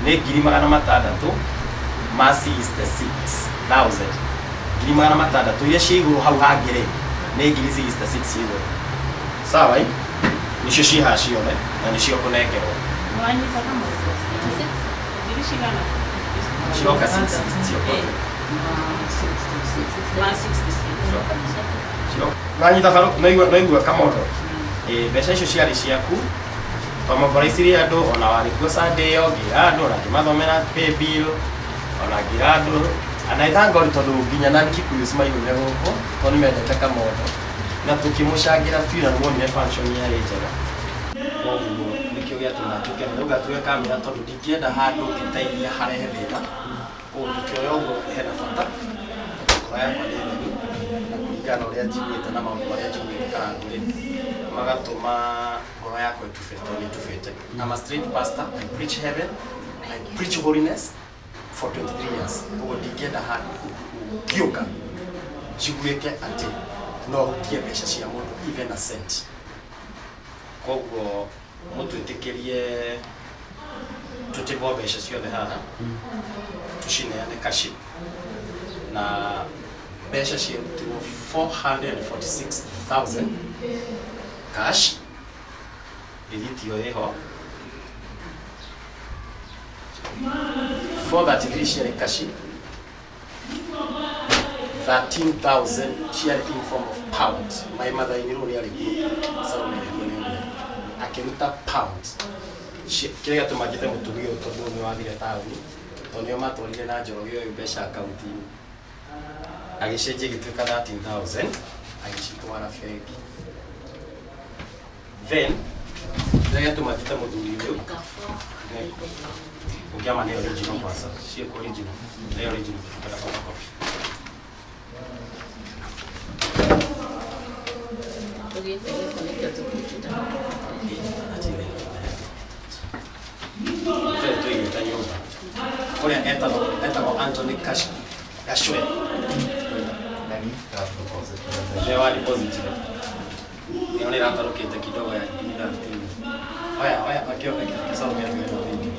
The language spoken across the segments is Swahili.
nĩ ngiri magana matandatũ ma 66,000 ngiri magana matandatũ iria ciĩ igũrũ hau hangĩ-rĩ nĩ ngiri 66 igũrũ sawa nicio ciĩ haha ciothe na nĩcio kũnengerwo cioka 66 nanyita baro naigua kamondo mbeca icio ciarĩ ciaku twamoboraicire andũ ona warĩ kuo Sunday ĩyo ngĩra andũ ona ngĩmathomera pay bill ona ngĩra andũ ana ithangori tondũ nginya na Kikuyu maigũire gũkũ tondũ nĩmendete kamondo na tũkĩmũcangĩra bill na nĩmonire function yarĩ njega koguo nĩkĩo gĩatũma tuke na rĩu gatuĩka kamera tondũ ndingĩenda handũ ngĩteithia harehe thĩna koguo tũkĩoya ũguo hena bata ngoro yakwa nĩ theru na kũringana ũrĩa njiguĩte na maũndũ marĩa njiguĩte kana ndũrĩ magatũma ngoro yakwa ĩtubĩte. I'm a straight pastor, I preach heaven, I preach holiness for 23 years. Koguo ndingĩenda handũ ngĩũka njiguĩke atĩ no hutie mbeca cia mũndũ even a cent. Koguo mũtwĩtĩkĩrie tũtigwo mbeca ciothe haha tũcineane kashi na mbeca ciarutirwo 446,000 cash rithiti ĩyo ĩho 433 ciarĩ kashi 13,000 ciarĩ in form of pound my mother-inĩ rĩu nĩarĩ kuo Salome akĩruta pound kĩrĩa gĩatũma njĩte mũtumia ũyũ tondũ nĩ wathire taũni tondũ nĩo matwarire na Njoroge ũyũ mbeca akaunti-inĩ agĩcenjia gĩtuĩka 13,000 agĩcitwara bengi then kĩrĩa gĩatũma njĩte mũthuri ũyũ ũngĩama nĩ original kwanza ciĩkwo original nĩ original kada photocopy Kuria etagwo Anthony Gachwe nĩ wa deposit nĩo nĩratarũkĩte kidogo ya oya akĩsaumia wĩra thĩinĩ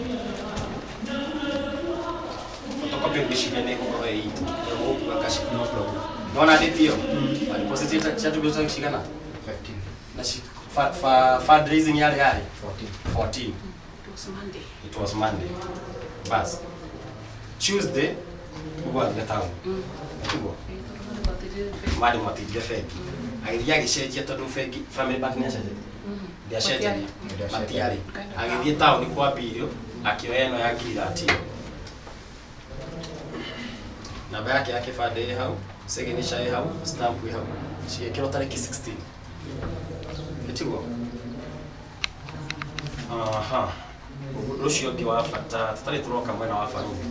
photocopy ngĩciria nĩ gũkorwo ĩ itũ gũkua kashi nona ndĩtio deposit ciatũgĩca cigana 15 na fundraising yarĩ 14 it was Monday bas Tuesday we were at town tugo mari matithia bengi agithia agĩcenjia tondũ bengi family bank nĩacenjia ndiacenjia matiarĩ agithie town kwa bill akĩoya ĩno ya ngiri 30 namba yake ya kĩbandĩ hau signature hau stamp hau cigĩkĩrwo tarĩki 16 ĩtiguo aha Rucio ũngĩ wa bata tũtarĩ tũroka mwena wa barũthi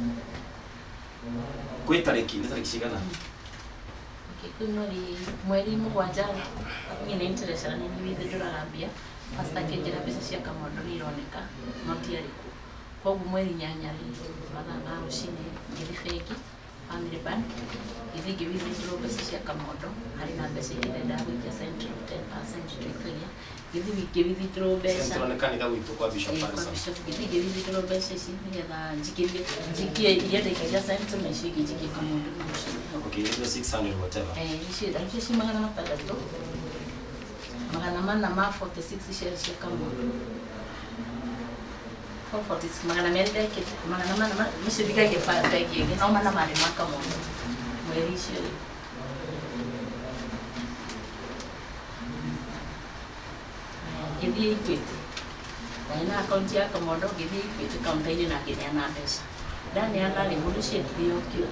kwĩ tarĩki nĩ tarĩki cigana mweri mũgwanja niĩ nĩ interested na nĩ wĩthũraga mbia pastor akĩnjĩra mbeca cia kamondo nĩ ironeka no tiarĩ kuo koguo mweri nyanya mathaa ma rũcinĩ ngĩthiĩ bengi Family Bank gĩthiĩ ngĩwithdraw mbeca cia kamondo harĩ na mbeca iria ndendaga gũikia Central 10% twĩkagia gĩthiĩ ngĩwithdraw mbeca Central nĩ kanitha witũ kwa Bishop Harrison gĩthiĩ ngĩwithdraw mbeca ici nĩgetha njikie iria ndaikagia Central na icio ingĩ njikie kamondo okay it was 600 whatever icio ci magana matandatũ magana mana ma 46 shares cia kamondo 446 magana merĩ ndekĩte magana mana icio ndikagia bengi ĩngĩ no mana marĩ ma kamondo mweri icio gĩthiĩ Equity na akaunti ya kamondo gĩthiĩ Equity kaunta-inĩ na ngĩneana mbeca ndaneana rĩ mũndũ ũcio endire okĩo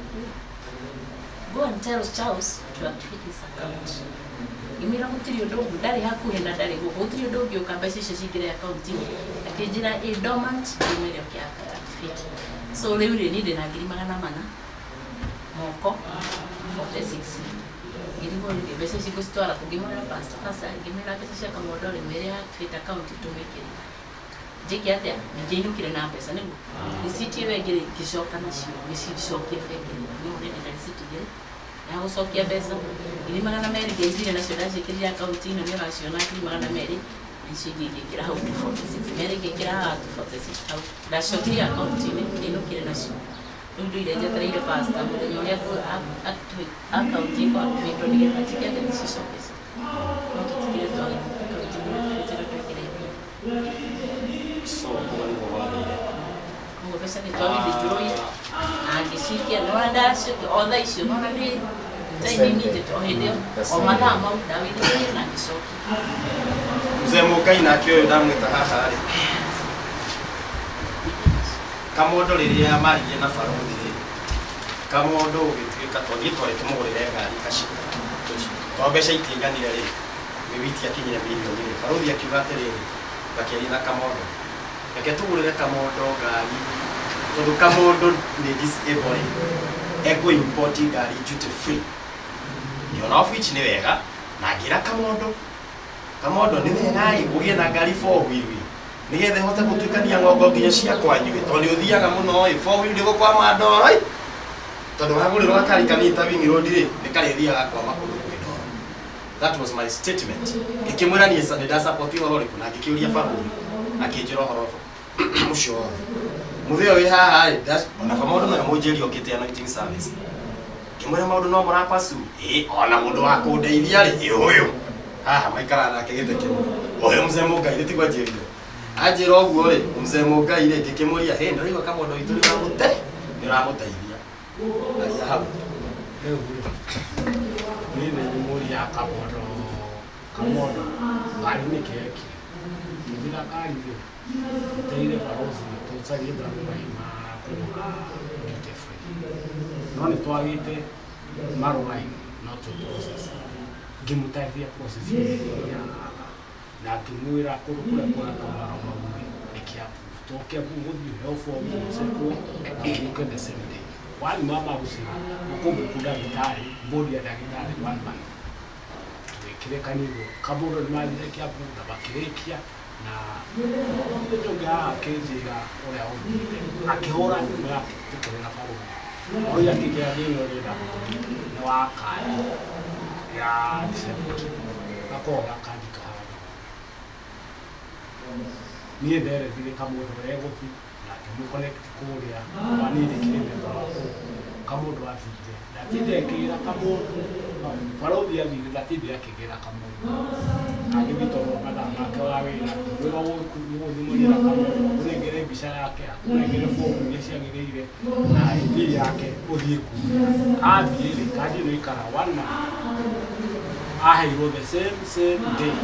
go and tell Charles to activate his account imira gũtirĩ ũndũ ũngĩ ndarĩ hakuhĩ na ndarĩ gũkũ gũtirĩ ũndũ ũngĩ ũka mbeca icio cingĩre akaunti-inĩ akĩnjĩra ĩ dormant ndĩmĩre activate so rĩu rĩ niĩ ndĩna ngiri magana mana moko 46 ngĩrigũrĩire mbeca ici ngũcitwara kũngĩhũrĩra pastor ngĩmĩra mbeca cia kamondo rĩ mere activate account tũmĩkĩre njĩke atĩa ningĩ inũkire na mbeca nĩguo receipt ĩyo ĩngĩ ngĩcoka nacio ngĩcicokia bengi nĩ ũrenda na receipt ĩngĩ ya gũcokia mbeca ngiri magana merĩ ngĩthire nacio ndaciĩkĩrire akaunti-inĩ nĩ ũraciona ngiri magana merĩ Nishigi kira hau 46 mere kira hau 46 hau da shokiri account ni no kire nacio ndu ile je tare pasta muda nyonya ku account iko atweto ni katika ya decision pesa no tukire to account ni tire to kire so kwa wale ngo pesa ni to ni joi angisikia no anda onda isio no ni tai ni to hede o mata mau David na kisoki mzee Mukai na kioyo ndamwita haha ri kamondo riria mariye na Farothi ri kamondo ugituika tothie twari tumugurire ngari kashika to mbeca itinganire ri mibiti akinyira milioni ri Farothi akiuga atiriri bakeri na kamondo reke tugurire kamondo ngari tondu kamondo ni disable ego import ngari duty free you know which ni wega na ngira kamondo ni wega ugie na ngari 4 wheel nigethe hote gutuikania ng'ongo nginya cia kwanyu tondu uthiaga muno 4 wheel gukwama ndoro tondu hagurirwo gakari kanita wingi road ri ni karithiaga kwama kundu kwi ndoro. That was my statement ikimwira ni nda support horo riku na ngikiuria Farothi akinjira horo mucio muthio wi haha ona kamondo na mujeri okite anointing service kimwira maundu no murapasu ona mundu wa kundeithia ri uyu haha maikara nake gite kimwe uyu mzee Mukai ri tigwa njeri ajira oguo ri mzee Mukai ri ngikimuria he ndariwa kamondo itu ri wagute ni ramuteithia aria hau ni muria kamondo ngari ni keki ngira kari ri teire Farothi tutsarie ndaru maima kuma free no ni twagite marumai not to process gimutaithia process ya na kimwira kurukura kwa kamaro mabugi ikia toke buguthi health for mseko abuke the same day wali mama usira ukumbuka daktari bodi ya daktari one man kile kanigo kaburo mali yake hapo na bakirekia na ndoga akejira ore au akihora nyuma yake tukore na Farothi oya kikia nini ore na wakaya ya diseport akora kandika niye dere vile kamondo rego fi na tumu connect kuria wanini kile ndo kamondo afite na tide kira kamondo Farothi ya vile tide yake kira kamondo akibito mada makawawe na wewe ni kamondo unengere bisha yake unengere fomu yesha ngire na ili yake odieku abile kadi no ikara wana ahiro the same day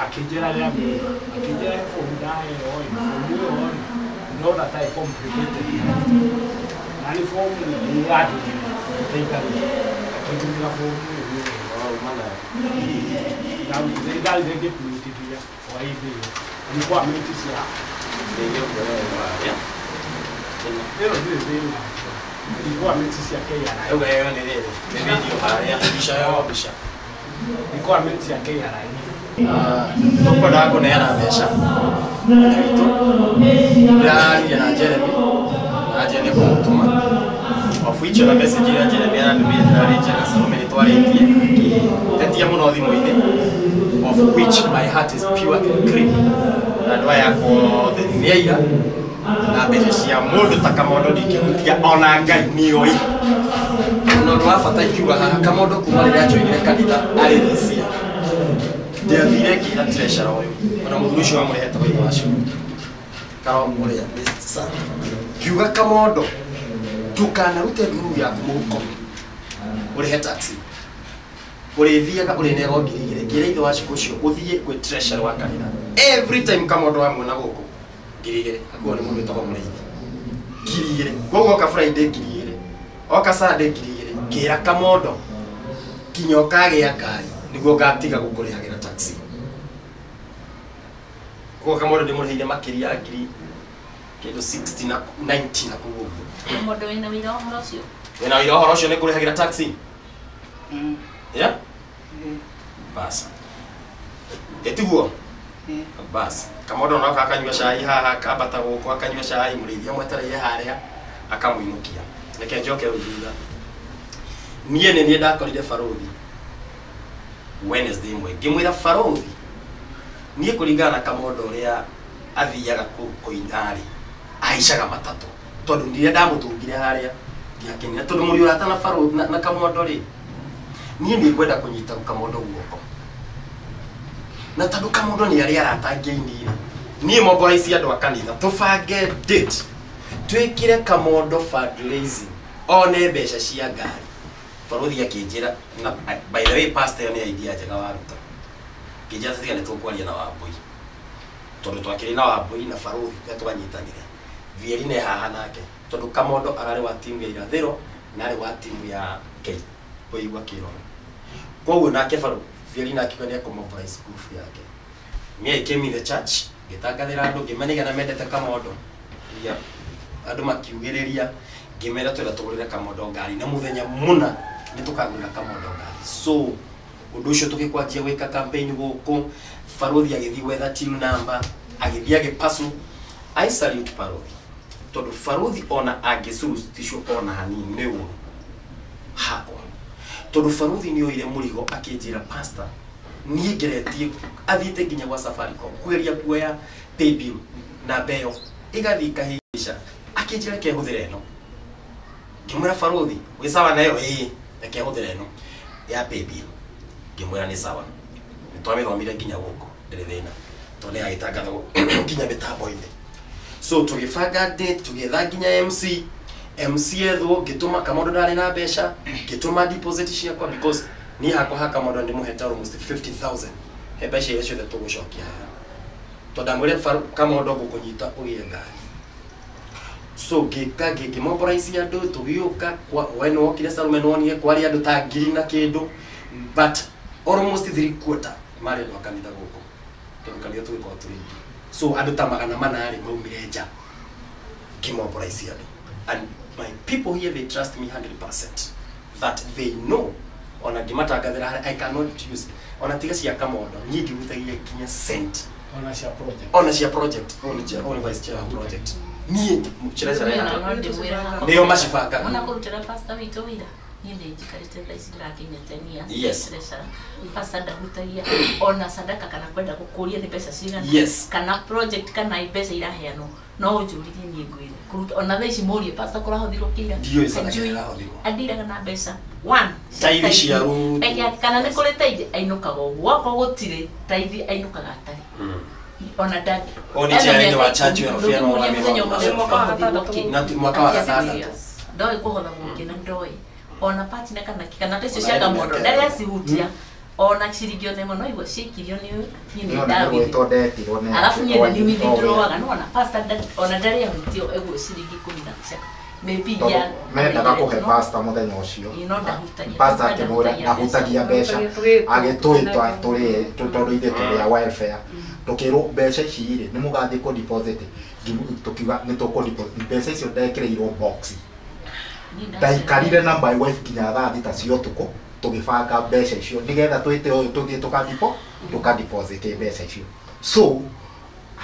akijera ya akijera fomu dae oi fomu oi no that I complicated nani fomu ni ngadi teka akijera fomu mana na ndio ndio kulitia kwa hivi ni kwa mtisia ndio kwa ya ndio ilikuwa mtisia KRI wewe ni nini video haya bisha yao bisha ilikuwa mtisia KRI toko dago neana besha nito ya na Jeremy aje ni kumtuma oficho na message ya Jeremy na ndio ya recha Salome ni twaletie tetia muno thimo-ini of which my heart is pure and clean na ndoa yako the neira na berecia mundu takamondo ndikihutia ona Ngai nioi no ndo afata ikiuga haha kamondo kuma riria ajoire kanitha ari thisia ndia kira treasure oyo ona muthurucio wa mureheta wa itho acio karo muria sa kiuga kamondo tukanarute nduru ya kumuko urehe taxi urethiaga urenero ngirigire itho acio kucio uthie kwi treasure wa kanitha every time kamondo wa mwana guku ngirigire akuo ni mundu toba mureithi ngirigire gogo ka Friday ngirigire oka Sunday ngirigire ngira kamondo kinyoka gia ngari niguo ngatiga gukurihagira taxi kwa kamondo ndimuriheire makiria ngiri kindu 60 na 90 na kuguo kamondo wina wira horo cio wina wira horo cio nikurihagira taxi ya basa etiguo basa kamondo no akanywa cai haha kabata guko akanywa cai murithia mwetereire haria akamuinukia reke njoke uthutha nie ndakorire Farothi Wednesday mwe ngimwira Farothi niĩ kũringana na Kamondo ũrĩa athiaga kũinarĩ aicaga matatũ tondũ ndiye ndamũtũngire harĩa ndiakenire tondũ mũrĩ ũrata na Barũ na Kamondo rĩ niĩ nĩ ngwenda kũnyita Kamondo guoko na tondũ Kamondo nĩ arĩa aratangia-inĩ niĩ mobilize andũ a kanitha tũbange date twĩkire Kamondo fundraising one mbeca cia ngari Barũthi akĩnjĩra na by the way pastor nĩ idea njega waruta kĩnjĩra tiga nĩ tũkwaria na Wambui tondũ twakĩrĩ na Wambui na Barũthi tũkanyitanire Vieri haha nake tondũ Kamondo ararĩ wa timu ya irathĩro na arĩ wa timu ya K Boigua Kĩrora koguo nake Barũ Vieri akiuga nĩ akũmobilize group yake me came in the church gĩtangathĩra andũ ngĩmeniga na mendete Kamondo ya andũ makiugĩrĩria ngĩmera twenda tũgũrĩre Kamondo ngari na mũthenya mũna nĩ tũkagũrĩra Kamondo ngari so ũndũ ũcio tũgĩkwanjia gwĩka campaign gũkũ Barũthi agĩthiĩ gwetha team number agĩthiĩ agĩpasu I salute Barũthi tondũ Barũthi ona angĩcurutishwo ona hanini nĩ ũru hakwa tondũ Barũthi nĩ oire mũrigo akĩnjĩra pastor niĩ ngeretie athiĩte nginya gwa Safaricom kwĩria kuoya paybill na mbeyo igathiĩ kahica akĩnjĩra kehũthĩra ĩno ngĩmwĩra Barũthi wĩ sawa nayo kehũthĩra ĩno ya paybill ngĩmwĩra nĩ sawa nĩ twamĩthomire nginya gũkũ ndĩrĩ thĩna tondũ nĩ agĩtangathwo nginya mĩtambo-inĩ so tũgĩbanga date tũgĩetha nginya MC ethwo ngĩtũma Kamondo ndarĩ na mbeca ngĩtũma deposit ciakwa because niĩ hakwa ha Kamondo ndĩmũhete almost 50,000 he mbeca iria ciothe tũgũcokia tondũ ndamwĩre Kamondo gũkũnyita ũgĩe ngari so ngĩmobilize andũ tũgĩũka wena wokire Salome wonire kwarĩ andũ ta 1,000 na kĩndũ but almost 3/4 marĩ andũ a kanitha gũkũ tondũ kanitha tũgĩkorwo tũrĩ so andũ ta 400 maumire nja ngĩmobilize andũ and my people here they trust me 100% that they know ona ngĩmatangathĩra I cannot use ona tiga cia Kamondo niĩ ngĩhutagia kinya cent ona cia project ona vice chair project niĩ mchireza ndio mashifaka ona kũrutĩra pastor witũ wĩra niĩ nĩ njikarĩte thaa ici ndĩrakinya 10 yes pastor ndahutagia ona sadaka kana kwenda gũkũria nĩ mbeca cigana yes kana project kana mbeca iraheanwo no ũnjũririe niĩ ngwĩre kũruta ona thaa ici mũrie pastor kũrahũthirwo kĩira andiraga na mbeca one taithi cia ru kana nĩ kũrĩ taithi ainũkaga ũguo okorwo gũtirĩ taithi ainũkaga atarĩ ona dad oni chini wa church ya fiano wa mwaka wa 6 ndoe kuhotha gũkĩna ndoe ona pati na kana tecio cia Kamondo ndarĩa cihutia ona ciringi ona ĩmwe no igua cikirio nĩ ndawe alafu niĩ nĩ withindroaga no ona pastor ona ndarĩa hutio egwo ciringi 10 maybe ya mendaga kũhe pastor mũthenya ũcio pastor akĩmwĩra ndahutagia mbeca agĩtwĩta tondũ ithe tũrĩa welfare tũkĩrwo mbeca ici rĩ nĩ mũgathiĩ kũ deposit tukiuga nĩ tũkũ deposit mbeca icio ndekĩrĩirwo box ndaikarire na my wife kinya thaa thita cio ũtukũ tũgĩbanga mbeca icio nĩgetha twĩte ũyũ tũthiĩ tũka deposit mbeca icio so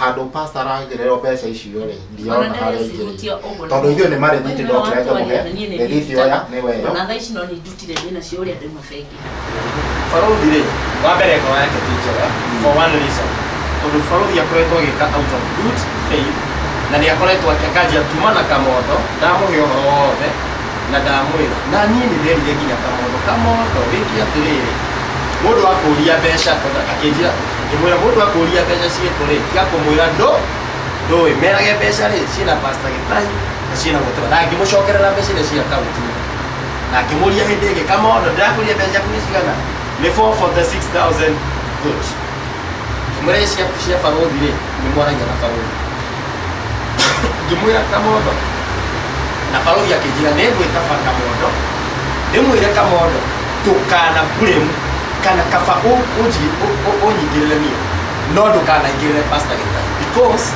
handũ pastor aragĩrĩrwo mbeca icio rĩ ndiona harĩa ingĩ tondũ ithuĩ nĩ marĩthiti ndokĩra ndĩmũhe rĩthiti oya nĩ weyo ona thaa ici no nĩ ndutire ndĩna cio ũrĩa ndĩ mabengi Barũthi rĩ wa mbere ngoro yake ti njega for one reason tondũ Barũthi akoretwo agĩka out of good faith na nĩ akoretwo akĩkanjia tuma na Kamondo ndamũhe ũhoro wothe na ndamwĩra na niĩ nĩ nderire nginya Kamondo wĩki atĩrĩrĩ mũndũ akũria mbeca tondũ akĩnjĩra ngĩmwĩra mũndũ akũria mbeca ciĩkũ rĩ tiga kũmwĩra ndũĩ merage mbeca rĩ ciĩna pastor Gĩtahi na ciĩna gũtũra na ngĩmũcokerera mbeca iria cia akaunti na ngĩmũria hĩndĩ ĩngĩ Kamondo ndakũria mbeca kũrĩ cigana nĩ 446,000 good ngĩmwĩra cia Barũthi rĩ nĩ mwaragia na Barũthi ngĩmwĩra Kamondo na Barũthi akĩnjĩra nĩ ngwĩta Kamondo ndĩmwĩre Kamondo tũkana blame kana kaba ũnyingĩrĩre niĩ no ndũkanaingĩrĩre pastor Gĩtahi because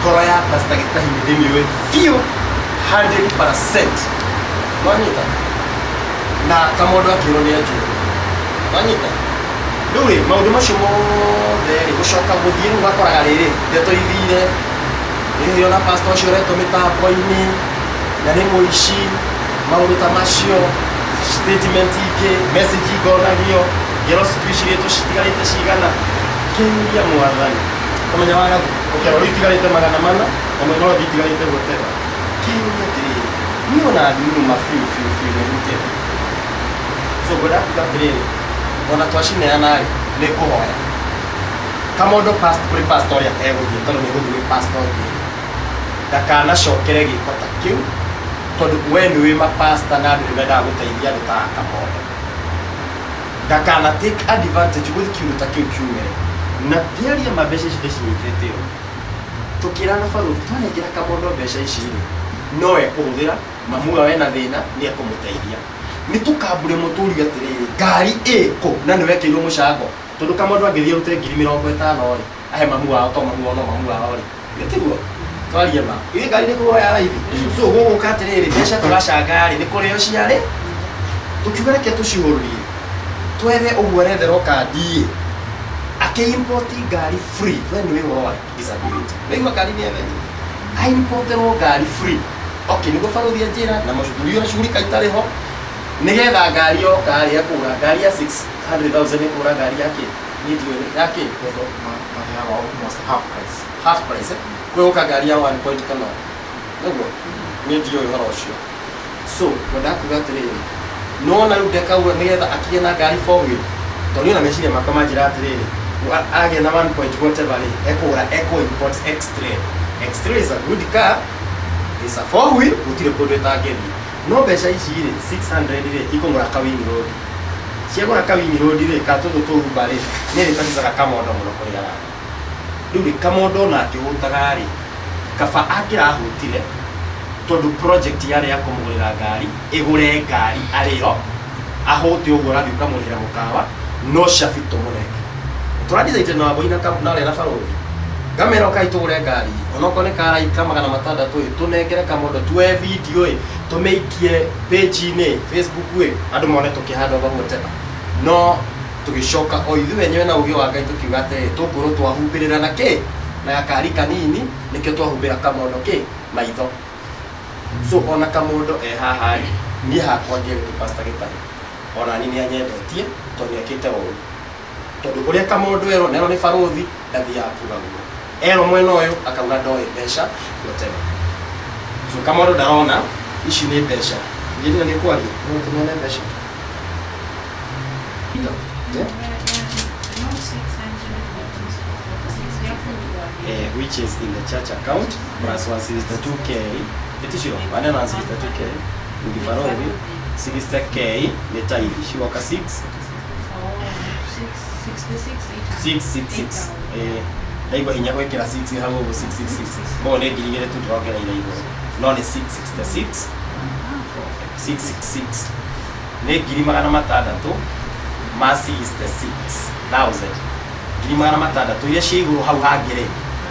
ngoro ya pastor Gĩtahi nĩ ndĩmĩũĩ biũ 100% wanyita na Kamondo akĩrwo nĩ anjũĩ wanyita rĩu rĩ maũndũ macio mothe rĩ gũcoka gũthiĩ rĩu gakoraga rĩrĩ ndetũithire rĩrĩ ona pastor ũcio ũretwo mĩtambo-inĩ na nĩ mũici maũndũ ta macio statement ingĩ message igonagio ngero citwicirĩtwo citigarĩte cigana Kĩria mwathani kamenya waga ũkĩrora itigarĩte magana mana na mwena ũrĩa itigarĩte gũtera kĩria atĩrĩrĩ niĩ ona ndini mabiũ nĩ gũtera so ngwenda kuga atĩrĩrĩ ona twacineana-rĩ nĩ kũhoya Kamondo kũrĩ pastor ũrĩa egũthiĩ tondũ nĩ gũthiĩ pastor ũngĩ ndakanacokere gĩko ta kĩu tondũ we nĩwĩ mapasta na andũ nĩmendaga gũteithia andũ ta Kamondo ndakana take advantage gũthiĩ kiugo ta kĩu kiumĩre na ndiaria mbeca ici ndĩcinyitĩte ũũ tũkĩrana barũthi twanengera Kamondo mbeca ici-rĩ no ekũhũthĩra mamu wao ena thĩna nĩ ekũmũteithia nĩ tũkambũre mũtũri atĩrĩrĩ ngari ĩkũ na nĩ wekĩirwo mũcango tondũ Kamondo angĩthiĩ arute 50,000-rĩ ahe mamu wao to mamu wao-rĩ nĩtiguo twarie ma ĩ ngari nĩ kũhoya raithi so gũgũka atĩrĩrĩ mbeca tũgacanga-rĩ nĩ kũrĩo ciarĩ tũkiuga reke tũcihũrũrie twethe ũguo aretherwo kandi import ngari free we nĩ ũhoro wa disability nĩguo ngari nĩ ethete importerwo ngari free okay nĩguo barũthi njĩra na macukuru acurika itarĩ ho nĩgetha ngari yoka-rĩ ekũgũra ngari ya 600,000 ekũgũra ngari yake yake half price kwĩgũka ngari ya 1.5 nĩguo niĩ ndiũĩ ũhoro ũcio so ngwenda kuga atĩrĩrĩ nona rĩu ndekauga nĩgetha akĩgĩe na ngari 4-wheel tondũ ona meciria makwa manjĩra atĩrĩrĩ agĩa na 1 point whatever-rĩ ekũgũra Eco Import X-Trail. X-Trail is a good car, it's a 4-wheel gũtirĩ kũndũ ĩtangĩthiĩ no mbeca ici-rĩ 600-rĩ ikũgũra kawini road ciagũra kawini road-rĩ katũtũ tũrumba-rĩ nĩ rĩtanicaga Kamondo mũno kũrĩ arara rĩu Kamondo ona akĩhũtaga-rĩ kaba angĩrahũtire tondũ project yarĩ ya kũmũgũrĩra ngari ĩgũre ngari arĩho ahũte ũguo arathiĩ ũkamũrĩhĩra mũkawa no cabi tũmũnenge tũradicaite na wambũi na arĩa na barũthi ngamera ũkai tũgũre ngari onokorwo nĩ karai ka 600 tũnengere Kamondo tuoe video tũmĩikie page-inĩ Facebook-ĩ andũ mone tũkĩhanda whatever no tũgĩcoka o ithuĩ wenyewe na ũgĩ wa Ngai tũkiuga atĩ tũngũrũ twahumbĩrĩra na kĩ na gakari kanini nĩkĩo twahumbĩra Kamondo kĩ maitho so ona Kamondo haha-rĩ niĩ hakwa ngĩrĩ pastor Gĩtahi ona niĩ nĩanyendetie tondũ nĩekĩte ũũ tondũ ũrĩa Kamondo erwo nĩ barũthi ndathiaga kuga guo erwo mwena ũyũ akauga ndoĩ mbeca whatever so Kamondo ndarona ici nĩ mbeca nginya nĩ kwaria no tũmone mbeca which is in the church account plus 162k itishiro bana na 162k ukifarodi 60k ni taithi shiwaka 6 666 ndaigo hinya gwekera 6 hago 666 bo ne ngirigere tu ndogera ina igoro no ni 666 666 ne ngiri magana matandatũ ma 66,000 ngiri magana matandatũ iria ciĩ igũrũ hau hangĩrĩ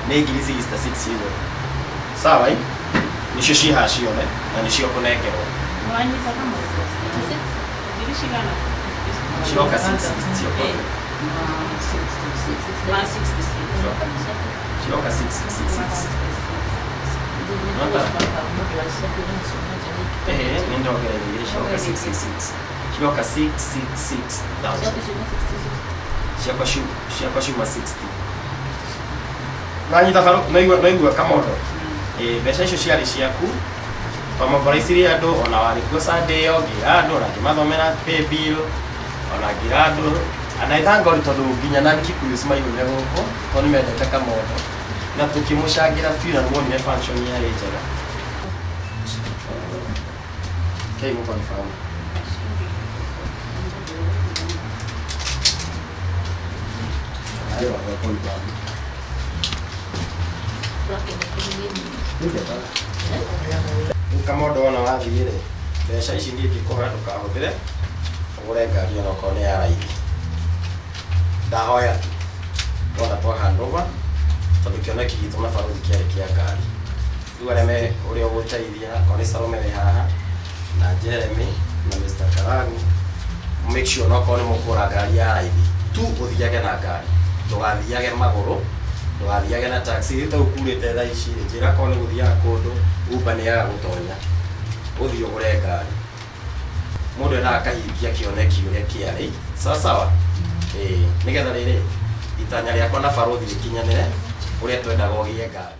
nĩ ngiri 66 igũrũ sawa nicio ciĩ haha ciothe na nicio kũnengerwo ciroka 666 ciroka 666 nĩ ndongereire ciroka 666 ciroka 666,000 ciakwa ciuma 60 nanyita naigua Kamondo mbeca icio ciarĩ ciaku twamaboraicirie andũ ona warĩ kuo Sunday ĩyo ngĩra andũ ona ngĩmathomera pay bill ona ngĩra andũ and I thank God tondũ nginya na Kikuyu maigũire gũkũ tondũ nĩmendete Kamondo na tũkĩmũcangira biũ na nĩmonire function yarĩ njega okay move on from Kamondo ona wathiĩ-rĩ mbeca ici niĩ ingĩkũhoya ndũkahũthĩre ũgũre ngari ona okorwo nĩ ya raithi ndahoya tu wona twa hand over tondũ kĩoneki gitũ na barũthi kĩarĩ kĩa ngari rĩu arĩa ũrĩa ũgũteithia akorwo nĩ Salome wĩ haha na Jeremy na Mr. Karagu make sure onokorwo nĩ mũkũgũra ngari ya raithi tu ũthiage na ngari ndũgathiage magũrũ ndũgathiage na taxi rĩu ũkurĩte thaa ici njĩra korwo nĩ gũthiaga kũndũ Uber nĩyaga gũtonya ũthiĩ ũgũre ngari mũndũ endaga kahingia kĩoneki ũrĩa kĩarĩ sawa sawa nĩgetha rĩrĩ itanya rĩakwa na barothi rĩkinyanĩre ũrĩa twendaga ũgĩe ngari.